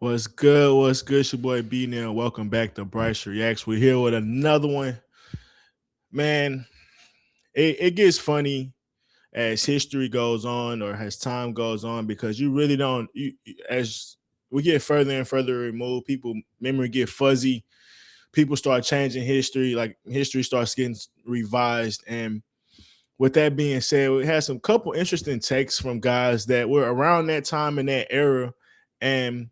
What's good? What's good? It's your boy B now. Welcome back to Bryce Reacts. We're here with another one. Man, it gets funny as history goes on or as time goes on because you really don't as we get further and further removed, people memory get fuzzy, people start changing history, like history starts getting revised. And with that being said, we had some couple interesting takes from guys that were around that time in that era. And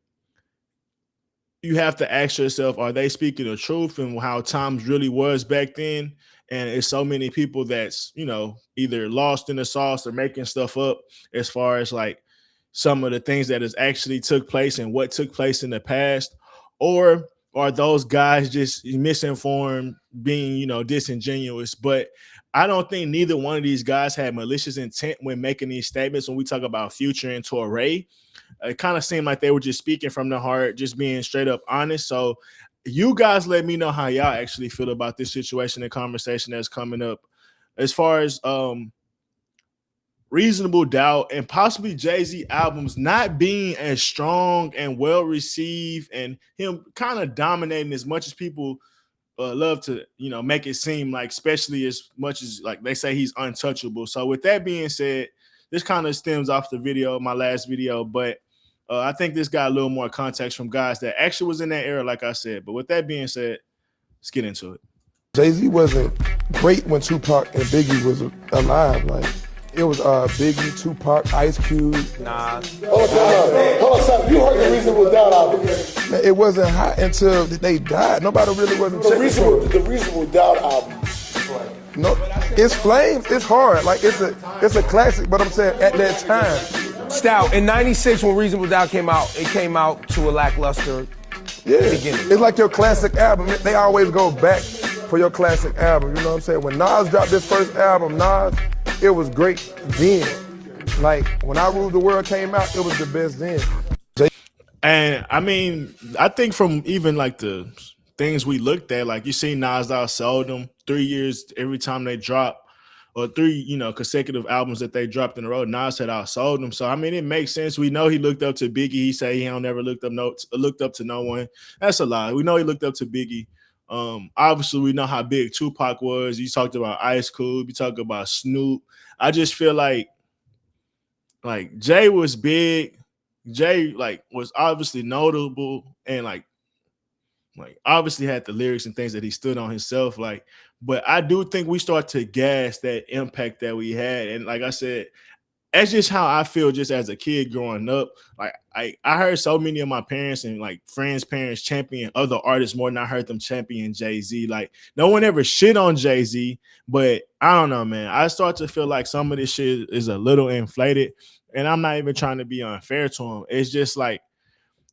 you have to ask yourself, are they speaking the truth and how times really was back then? And it's so many people that's, either lost in the sauce or making stuff up as far as like some of the things that has actually took place and what took place in the past. Or are those guys just misinformed, being, disingenuous? But I don't think neither one of these guys had malicious intent when making these statements. When we talk about Future and Touré, it kind of seemed like they were just speaking from the heart, just being straight up honest. So you guys let me know how y'all actually feel about this situation and conversation that's coming up as far as Reasonable Doubt and possibly Jay-Z albums not being as strong and well received, and him kind of dominating as much as people love to, make it seem like, especially as much as like they say he's untouchable. So with that being said, this kind of stems off the video, my last video, but I think this got a little more context from guys that actually was in that era, like I said. But with that being said, let's get into it. Jay-Z wasn't great when Tupac and Biggie was alive. Like, it was Biggie, Tupac, Ice Cube. Hold on, son. You heard the Reasonable Doubt album. Man, it wasn't hot until they died. Nobody really wasn't checking for it. The Reasonable Doubt album. No, it's flames. It's hard. Like, it's a classic. But I'm saying at that time, Stout, in 96 when Reasonable Doubt came out, it came out to a lackluster beginning. It's like your classic album. They always go back for your classic album. You know what I'm saying? When Nas dropped his first album, it was great then. Like, when I Ruled the World came out, it was the best then. And I mean, I think from even like the things we looked at, like you see Nas outsold them 3 years every time they drop, or three, consecutive albums that they dropped in a row. Nas had outsold them. So I mean, it makes sense. We know he looked up to Biggie. He said he don't never looked up to no one. That's a lie. We know he looked up to Biggie. Obviously, we know how big Tupac was. You talked about Ice Cube. You talked about Snoop. I just feel like Jay was big. Jay was obviously notable and obviously had the lyrics and things that he stood on himself. But I do think we start to gas that impact that we had. And like I said, that's just how I feel just as a kid growing up. Like I heard so many of my parents and like friends' parents champion other artists more than I heard them champion Jay-Z. Like no one ever shit on Jay-Z, but I don't know, man. I start to feel like some of this shit is a little inflated. And I'm not even trying to be unfair to him. It's just like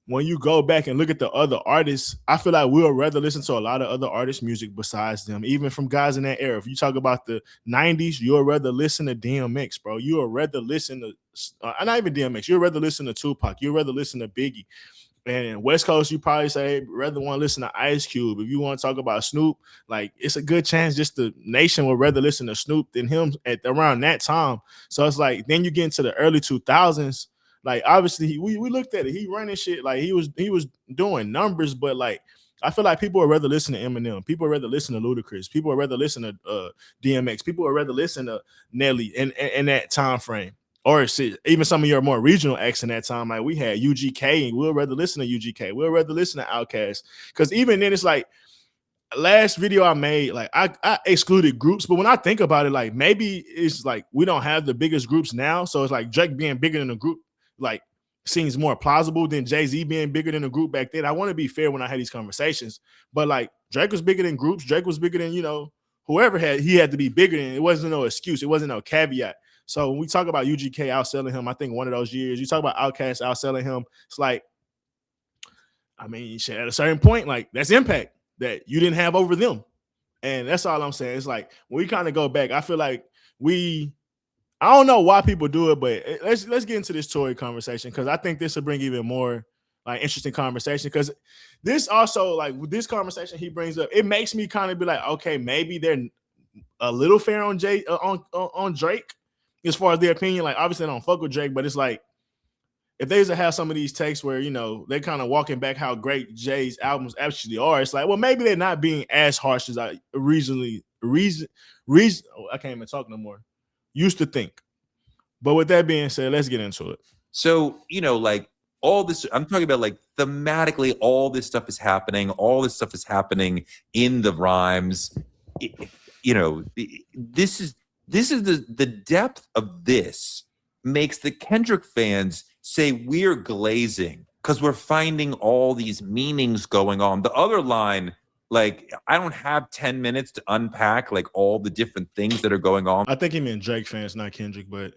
when you go back and look at the other artists, I feel like we'll rather listen to a lot of other artists' music besides them, even from guys in that era. If you talk about the 90s, you'll rather listen to DMX, bro. You'll rather listen to, not even DMX, you'll rather listen to Tupac. You'll rather listen to Biggie. And in West Coast, you probably say rather want to listen to Ice Cube. If you want to talk about Snoop, like it's a good chance just the nation would rather listen to Snoop than him at around that time. So it's like then you get into the early 2000s. Like obviously we looked at it. He running shit like he was doing numbers, but like I feel like people would rather listen to Eminem. People would rather listen to Ludacris. People would rather listen to DMX. People would rather listen to Nelly in that time frame. Or even some of your more regional acts in that time, like we had UGK, and we'll rather listen to UGK. We'll rather listen to Outkast. Because even then, it's like last video I made, like I excluded groups, but when I think about it, like maybe it's like we don't have the biggest groups now. So it's like Drake being bigger than a group, like seems more plausible than Jay-Z being bigger than a group back then. I want to be fair when I had these conversations, but like Drake was bigger than groups. Drake was bigger than, whoever he had to be bigger than. It wasn't no excuse. It wasn't no caveat. So when we talk about UGK outselling him, I think one of those years, you talk about Outkast outselling him, it's like, I mean, at a certain point, like that's impact that you didn't have over them. And that's all I'm saying. It's like when we kind of go back, I feel like I don't know why people do it, but let's get into this Tory conversation because I think this will bring even more like interesting conversation. Because this also, like with this conversation he brings up, it makes me kind of be like, okay, maybe they're a little fair on on Drake as far as their opinion. Like obviously I don't fuck with Drake, but it's like if they used to have some of these takes where, you know, they kind of walking back how great Jay's albums actually are, it's like, well, maybe they're not being as harsh as I originally I can't even talk no more. Used to think. But with that being said, let's get into it. So, you know, like all this, I'm talking about like thematically, all this stuff is happening. All this stuff is happening in the rhymes. You know, this is the depth of this makes the Kendrick fans say we're glazing because we're finding all these meanings going on. The other line, like, I don't have 10 minutes to unpack like all the different things that are going on. I think he meant Drake fans, not Kendrick, but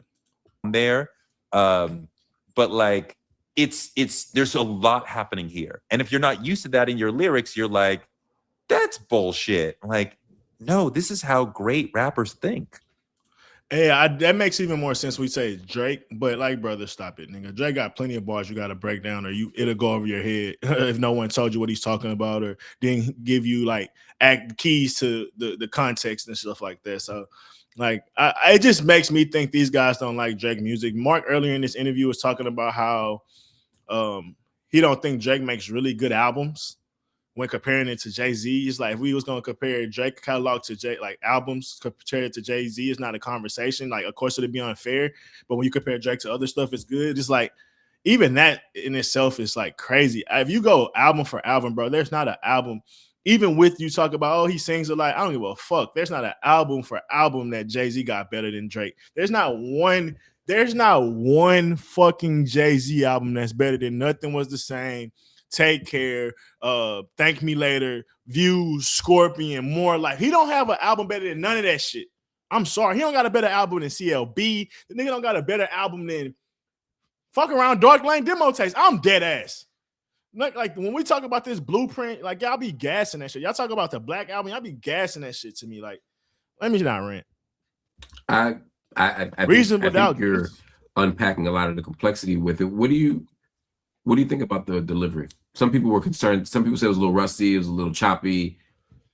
there. But like it's there's a lot happening here. And if you're not used to that in your lyrics, you're like, that's bullshit. Like, no, this is how great rappers think. Yeah, that makes even more sense. We say Drake, but like, brother, stop it, nigga. Drake got plenty of bars you got to break down, or it'll go over your head if no one told you what he's talking about, or didn't give you like keys to the context and stuff like that. So, like, it just makes me think these guys don't like Drake music. Mark earlier in this interview was talking about how he don't think Drake makes really good albums. When comparing it to Jay-Z, it's like if we was gonna compare Drake catalog to albums compared to Jay-Z, it's not a conversation. Like, of course, it'd be unfair, but when you compare Drake to other stuff, it's good. It's like even that in itself is like crazy. If you go album for album, bro, there's not an album. Even with you talk about, oh, he sings a lot, I don't give a fuck. There's not an album for album that Jay-Z got better than Drake. There's not one fucking Jay-Z album that's better than Nothing Was the Same, Take Care, Thank Me Later, Views, Scorpion, More Life. He don't have an album better than none of that shit. I'm sorry. He don't got a better album than CLB. The nigga don't got a better album than Fuck Around Dark Lane Demo Tapes. I'm dead ass. Like when we talk about this blueprint, like y'all be gassing that shit. Y'all talk about the Black album, y'all be gassing that shit to me. Like, let me not rant. I think you're unpacking a lot of the complexity with it. What do you think about the delivery? Some people were concerned. Some people said it was a little rusty. It was a little choppy.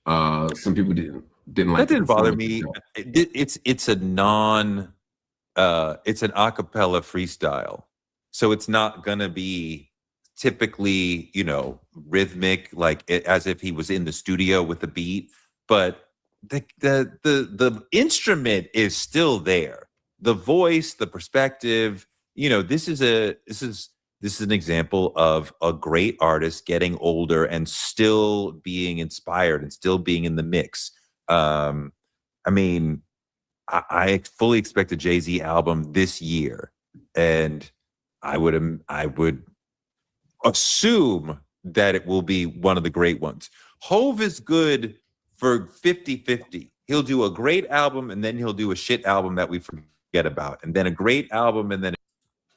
Some people didn't like. That didn't bother me. It's an a cappella freestyle, so it's not gonna be typically, you know, rhythmic, like as if he was in the studio with the beat. But the instrument is still there. The voice, the perspective. You know, this is an example of a great artist getting older and still being inspired and still being in the mix. I mean, I fully expect a Jay-Z album this year, and I would assume that it will be one of the great ones. Hove is good for 50-50. He'll do a great album, and then he'll do a shit album that we forget about, and then a great album, and then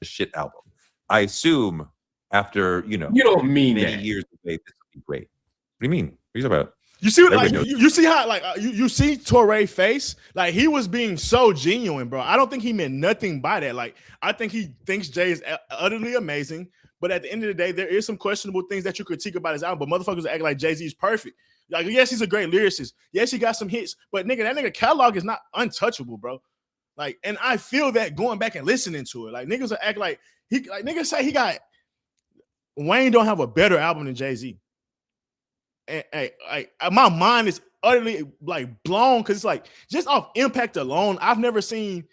a shit album. I assume after, you know, you don't mean many that. years of wait, this will be great. What do you mean? What are you talking about? You see, like, you see how, like, you see Touré face, like he was being so genuine, bro. I don't think he meant nothing by that. Like, I think he thinks Jay is utterly amazing, but at the end of the day, there is some questionable things that you critique about his album. But motherfuckers act like Jay-Z is perfect. Like, yes, he's a great lyricist. Yes, he got some hits, but nigga, that nigga catalog is not untouchable, bro. Like, and I feel that going back and listening to it. Like, niggas will act like niggas say he got Wayne don't have a better album than Jay-Z. And my mind is utterly like blown because it's like just off impact alone, I've never seen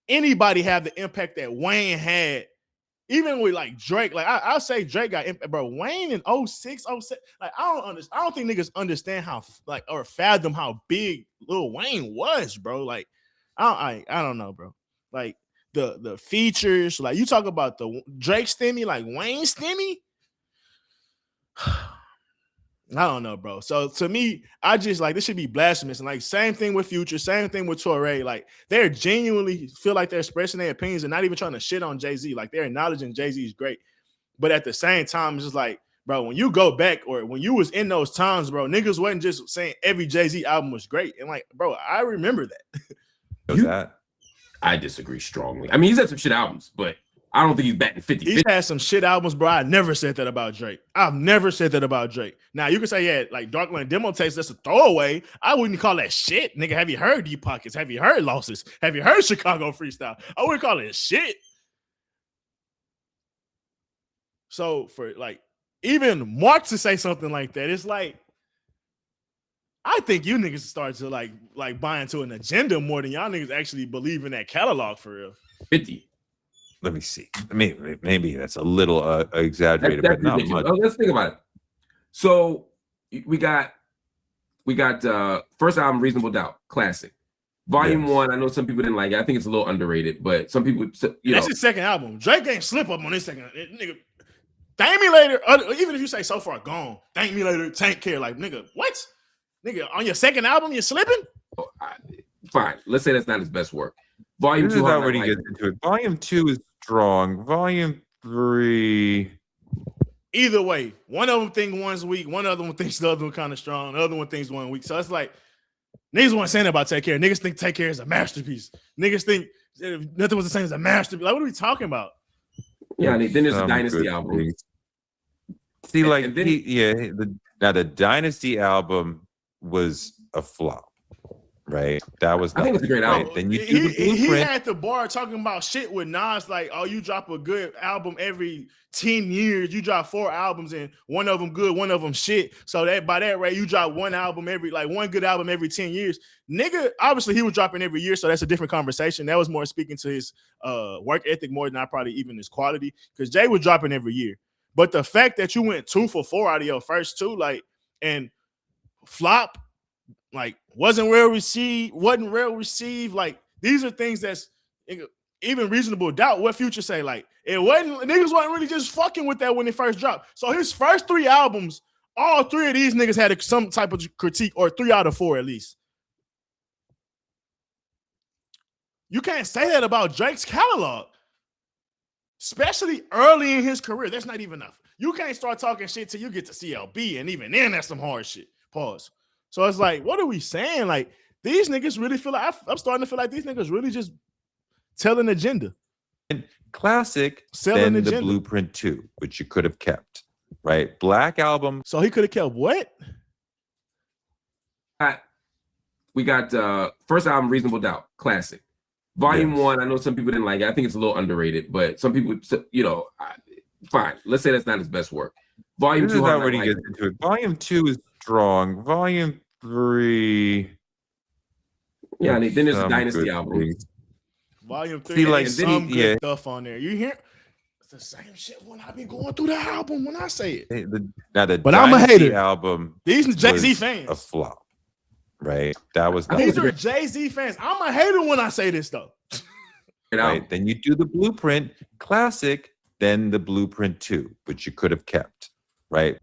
anybody have the impact that Wayne had. Even with like Drake, like I'll say Drake got impact, bro. Wayne in 06, 07, like I don't think niggas understand how like or fathom how big Lil Wayne was, bro. Like I don't know, bro. Like the features, like you talk about the Drake stimmy, like Wayne stimmy. I don't know, bro. So to me, I just like this should be blasphemous. And like same thing with Future, same thing with Touré. Like they're genuinely feel like they're expressing their opinions and not even trying to shit on Jay-Z. Like they're acknowledging Jay-Z is great. But at the same time, it's just like, bro, when you go back or when you was in those times, bro, niggas wasn't just saying every Jay-Z album was great. And like, bro, I remember that. I disagree strongly. I mean, he's had some shit albums, but I don't think he's batting 50. He's had some shit albums, bro. I never said that about Drake. I've never said that about Drake. Now, you can say, yeah, like Darkland Demo Tapes, that's a throwaway. I wouldn't call that shit. Nigga, have you heard Deep Pockets? Have you heard Losses? Have you heard Chicago Freestyle? I wouldn't call it shit. So for like even Mark to say something like that, it's like I think you niggas start to like buy into an agenda more than y'all niggas actually believe in that catalog for real. 50. Let me see. Maybe that's a little exaggerated, but not much. Oh, let's think about it. So we got first album, Reasonable Doubt, classic. Volume 1, I know some people didn't like it. I think it's a little underrated, but some people, that's his second album. Drake ain't slip up on his second. Nigga, thank me later. Even if you say So Far Gone, thank me later, take care. Like, nigga, what? Nigga, on your second album, you're slipping? Fine. Let's say that's not his best work. Volume 2, already gets into it. Volume 2 is strong. Volume 3. Either way, one of them thinks one's weak, one other one thinks the other one kind of strong, the other one thinks one weak. So it's like, niggas weren't saying about Take Care. Niggas think Take Care is a masterpiece. Niggas think Nothing Was the Same as a masterpiece. Like, what are we talking about? Yeah, then there's the Dynasty album. Things. See, like, the Dynasty album was a flop, right? That was. I think it's a great album. Then you he had the bar talking about shit with Nas, like, oh, you drop a good album every 10 years. You drop 4 albums and one of them good, one of them shit. So that by that rate, you drop one good album every 10 years. Nigga, obviously he was dropping every year, so that's a different conversation. That was more speaking to his work ethic more than probably even his quality, because Jay was dropping every year. But the fact that you went 2 for 4 out of your first 2, like, and flop, like, wasn't well received. Like, these are things that's even Reasonable Doubt. What Future say? Like, niggas wasn't really just fucking with that when they first dropped. So his first 3 albums, all 3 of these niggas had some type of critique, or 3 out of 4 at least. You can't say that about Drake's catalog, especially early in his career. That's not even enough. You can't start talking shit till you get to CLB, and even then, that's some hard shit. Pause. So it's like, what are we saying? Like, these niggas really feel like, I'm starting to feel like these niggas really just telling agenda. And classic, selling then agenda. The Blueprint 2, which you could have kept, right? Black Album. So he could have kept what? We got first album, Reasonable Doubt, classic. Volume 1, I know some people didn't like it. I think it's a little underrated, but some people, fine. Let's say that's not his best work. Volume 2 already gets into it. Volume 2 is strong. Volume 3. Yeah, and then there's the Dynasty album. Volume 3. See, like, some good stuff on there. You hear? It's the same shit when I be going through the album when I say it. But I'm a hater. Album. These Jay-Z fans. A flop. Right. That was. These are Jay-Z fans. I'm a hater when I say this stuff. Right. Then you do the Blueprint classic, then the Blueprint 2, which you could have kept. Right.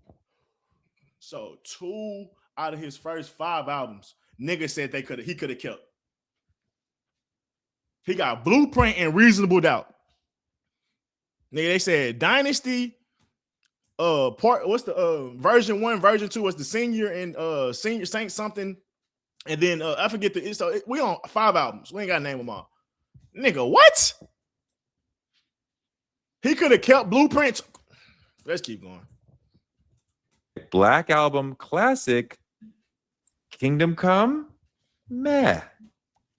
So 2 out of his first 5 albums, niggas said he could have kept. He got Blueprint and Reasonable Doubt. Nigga, they said Dynasty. What's the version 1, version 2 was the senior and senior Saint something. And then I forget we on 5 albums. We ain't gotta name them all. Nigga, what? He could have kept Blueprint. Let's keep going. Black Album classic. Kingdom Come, meh.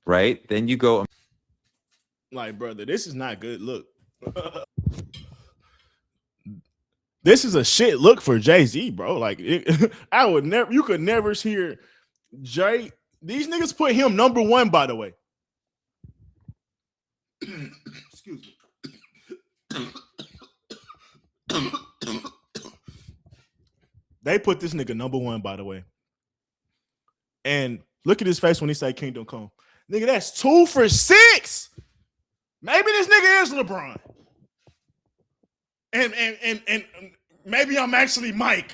Right? Then you go. Like, brother, this is not good. Look. This is a shit look for Jay-Z, bro. Like, you could never hear Jay. These niggas put him number 1, by the way. Excuse me. They put this nigga number 1, by the way. And look at his face when he say Kingdom Come. Nigga, that's 2 for 6. Maybe this nigga is LeBron. And maybe I'm actually Mike.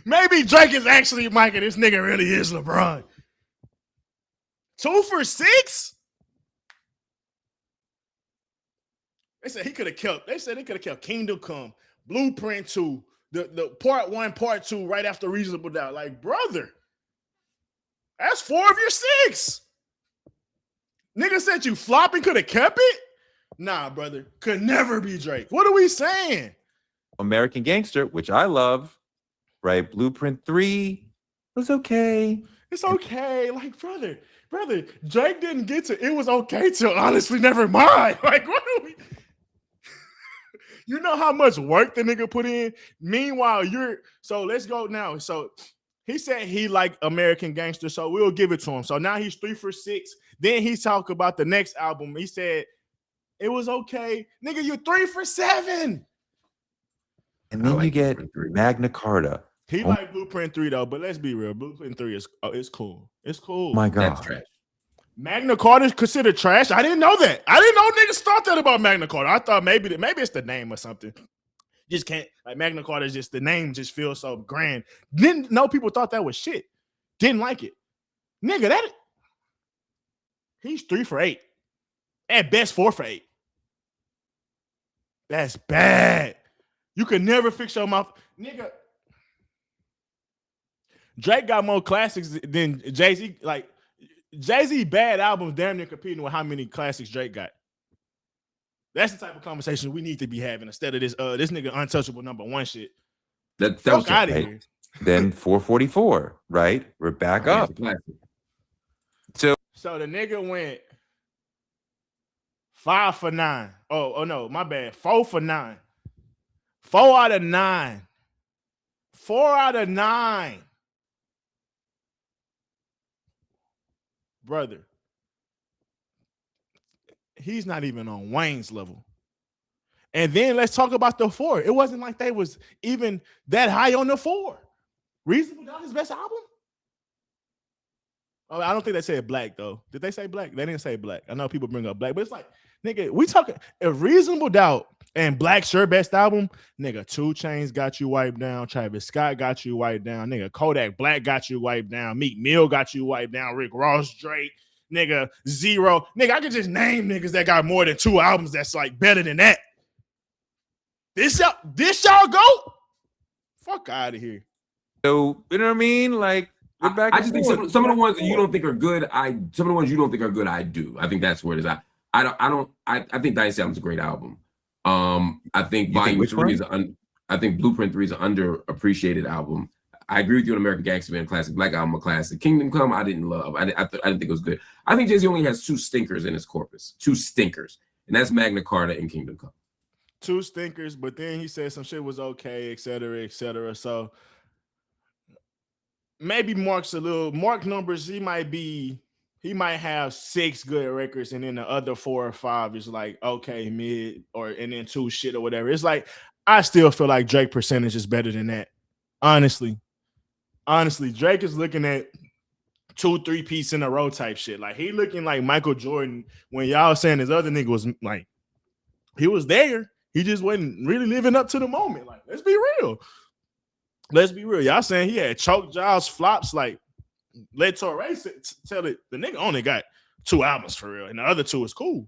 Maybe Drake is actually Mike and this nigga really is LeBron. 2 for 6? They said they could have kept Kingdom Come, Blueprint 2, the part 1, part 2, right after Reasonable Doubt. Like, brother, that's 4 of your 6. Nigga said you flopping could have kept it? Nah, brother, could never be Drake. What are we saying? American Gangster, which I love, right? Blueprint 3 was okay. It's okay. Like, brother, Drake didn't get to It Was Okay till Honestly Never Mind. Like, what are we? You know how much work the nigga put in? Meanwhile, so let's go now. So he said he like American Gangster, so we'll give it to him. So now he's 3 for 6. Then he talked about the next album. He said it was okay. Nigga, you 3 for 7. And then you get Magna Carta. He like Blueprint 3 though, but let's be real. Blueprint 3 is it's cool. It's cool. My God. That's trash. Magna Carta is considered trash. I didn't know that. I didn't know niggas thought that about Magna Carta. I thought maybe it's the name or something. Just can't, like, Magna Carta is just, the name just feels so grand. Didn't know people thought that was shit. Didn't like it. Nigga, he's 3 for 8. At best 4 for 8. That's bad. You can never fix your mouth. Nigga, Drake got more classics than Jay-Z. Like, Jay-Z bad albums damn near competing with how many classics Drake got. That's the type of conversation we need to be having instead of this nigga untouchable #1 shit. That was out of here. Then 444, right? We're back up. So the nigga went 5 for 9. Oh no, my bad. 4 for 9. 4 out of 9. 4 out of 9. Brother. He's not even on Wayne's level. And then let's talk about the 4. It wasn't like they was even that high on the 4. Reasonable Doubt his best album? Oh, I don't think they said Black though. Did they say Black? They didn't say Black. I know people bring up Black, but it's like, nigga, we talking a Reasonable Doubt and Black's your best album. Nigga, 2 Chainz got you wiped down. Travis Scott got you wiped down. Nigga, Kodak Black got you wiped down. Meek Mill got you wiped down. Rick Ross, Drake. Nigga, Zero. Nigga, I could just name niggas that got more than 2 albums that's like better than that. This y'all go? Fuck out of here. So, you know what I mean? Like, we're back. I just think some of the ones that you don't think are good, some of the ones you don't think are good, I do. I think that's where it is. I think Dynasty album's a great album. I think Volume 3 is I think Blueprint 3 is an underappreciated album. I agree with you on American Gangster Man, classic. Black Album, a classic. Kingdom Come, I didn't love. I didn't think it was good. I think Jay-Z only has 2 stinkers in his corpus. 2 stinkers. And that's Magna Carta and Kingdom Come. 2 stinkers, but then he said some shit was okay, et cetera, et cetera. So maybe Mark numbers, he might have 6 good records, and then the other 4 or 5 is like okay, mid, and then 2 shit or whatever. It's like, I still feel like Drake percentage is better than that. Honestly, Drake is looking at 2-3 piece in a row type shit. Like, he looking like Michael Jordan when y'all saying his other nigga was like, he was there. He just wasn't really living up to the moment. Like, let's be real. Y'all saying he had choke jobs, flops. Like, let Touré tell it. The nigga only got 2 albums for real, and the other 2 is cool.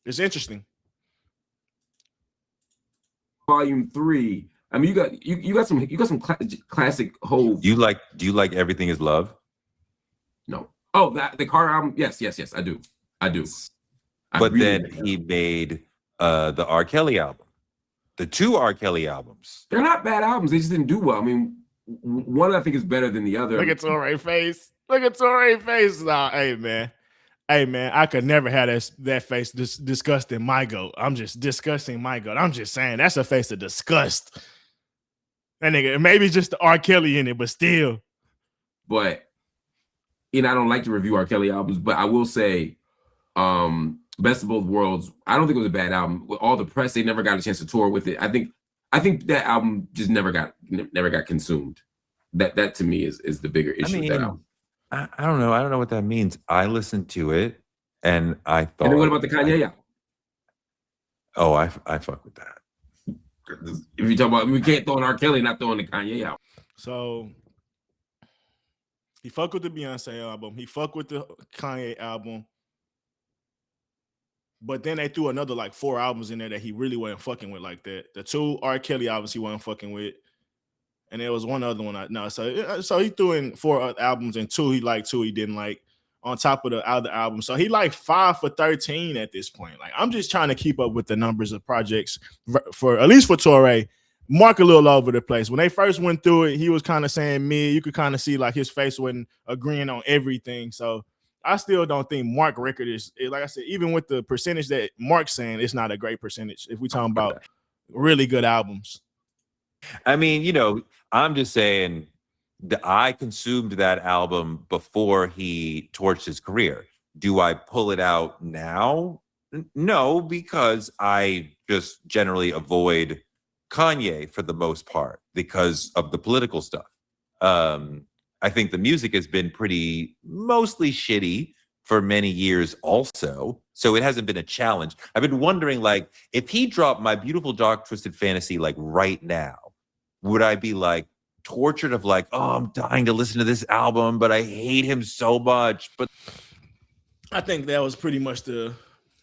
It's interesting. Volume 3. I mean, you got some classic whole. Do you like Everything Is Love? No. Oh, the Carter album. Yes, I do. But then he made the R. Kelly album. The 2 R. Kelly albums. They're not bad albums. They just didn't do well. I mean, one I think is better than the other. Look at Touré face. Nah, hey man, I could never have that face disgusting my goat. I'm just disgusting my goat. I'm just saying that's a face of disgust. That nigga, maybe just the R. Kelly in it, but still. But I don't like to review R. Kelly albums, but I will say, Best of Both Worlds, I don't think it was a bad album. With all the press, they never got a chance to tour with it. I think that album just never got consumed. That to me is the bigger issue with that album. I don't know. I don't know what that means. I listened to it and I thought. And then what about the Kanye album? Oh, I fuck with that. If you talk about, we can't throw in R. Kelly, not throwing the Kanye album. So he fuck with the Beyonce album. He fuck with the Kanye album. But then they threw another like 4 albums in there that he really wasn't fucking with like that. The 2 R. Kelly albums he wasn't fucking with. And there was one other one. So he threw in 4 albums, and 2 he liked, 2 he didn't like, on top of the other albums. So he like 5 for 13 at this point. Like, I'm just trying to keep up with the numbers of projects for at least for Touré. Mark a little over the place. When they first went through it, he was kind of saying mid. You could kind of see like his face wasn't agreeing on everything. So I still don't think Marc record is, like I said, even with the percentage that Marc's saying, it's not a great percentage if we talking about really good albums. I mean, you know, I'm just saying that I consumed that album before he torched his career. Do I pull it out now? No, because I just generally avoid Kanye for the most part because of the political stuff. I think the music has been mostly shitty for many years also. So it hasn't been a challenge. I've been wondering, like, if he dropped My Beautiful Dark Twisted Fantasy, like right now, would I be like tortured of like, oh, I'm dying to listen to this album, but I hate him so much. But I think that was pretty much the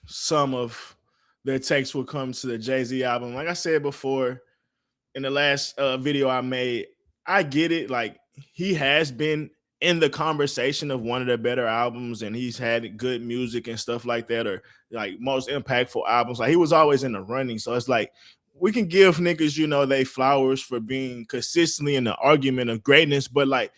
sum of their takes when it comes to the Jay-Z album. Like I said before, in the last video I made, I get it. Like, he has been in the conversation of one of the better albums, and he's had good music and stuff like that, or like most impactful albums. Like, he was always in the running. So it's like, we can give niggas, you know, they flowers for being consistently in the argument of greatness, but like,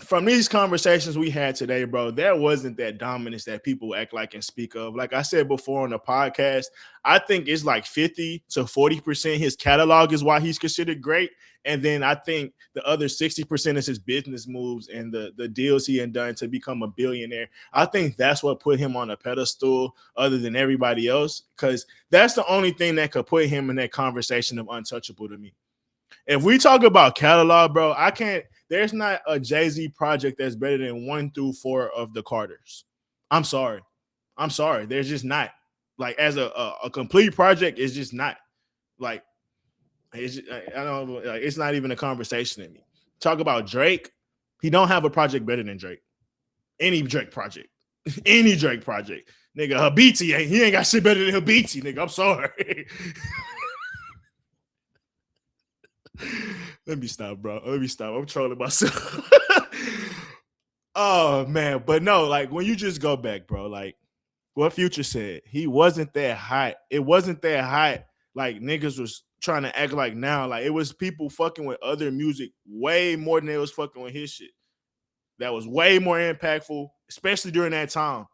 from these conversations we had today, bro, there wasn't that dominance that people act like and speak of. Like I said before on the podcast, I think it's like 50 to 40% his catalog is why he's considered great. And then I think the other 60% is his business moves and the deals he had done to become a billionaire. I think that's what put him on a pedestal other than everybody else, because that's the only thing that could put him in that conversation of untouchable to me. If we talk about catalog, bro, there's not a Jay-Z project that's better than 1 through 4 of the Carters. I'm sorry. There's just not. Like, as a complete project, it's just not. Like, it's not even a conversation in me. Talk about Drake. He don't have a project better than Drake. Any Drake project. Nigga, Habiti, he ain't got shit better than Habiti, nigga. I'm sorry. Let me stop, bro. I'm trolling myself. Oh, man. But no, like, when you just go back, bro, like what Future said, he wasn't that hot. It wasn't that hot like niggas was trying to act like now. Like, it was people fucking with other music way more than they was fucking with his shit. That was way more impactful, especially during that time.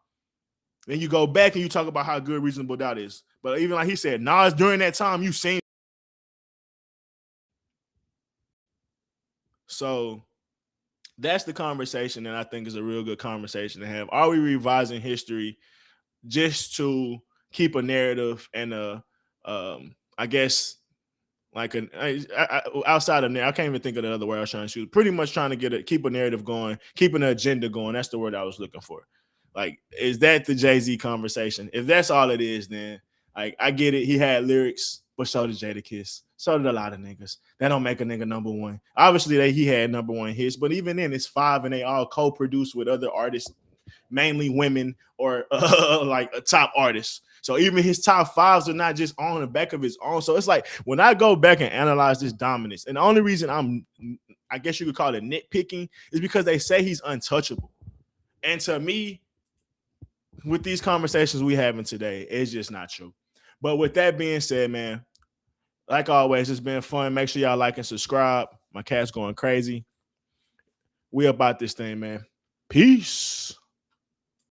Then you go back and you talk about how good Reasonable Doubt is. But even like he said, Nas, during that time, you seen. So that's the conversation that I think is a real good conversation to have. Are we revising history just to keep a narrative and I guess like outside of there, I can't even think of the other word I was trying to shoot. Pretty much trying to keep a narrative going, keeping an agenda going. That's the word I was looking for. Like, is that the Jay-Z conversation? If that's all it is, then like, I get it. He had lyrics, but so did Jadakiss. So did a lot of niggas. That don't make a nigga number one. Obviously, he had number one hits, but even then, it's 5 and they all co-produced with other artists, mainly women or like a top artist. So even his top 5s are not just on the back of his own. So it's like, when I go back and analyze this dominance, and the only reason I guess you could call it nitpicking, is because they say he's untouchable. And to me, with these conversations we having today, it's just not true. But with that being said, man, like always, it's been fun. Make sure y'all like and subscribe. My cat's going crazy. We about this thing, man. Peace.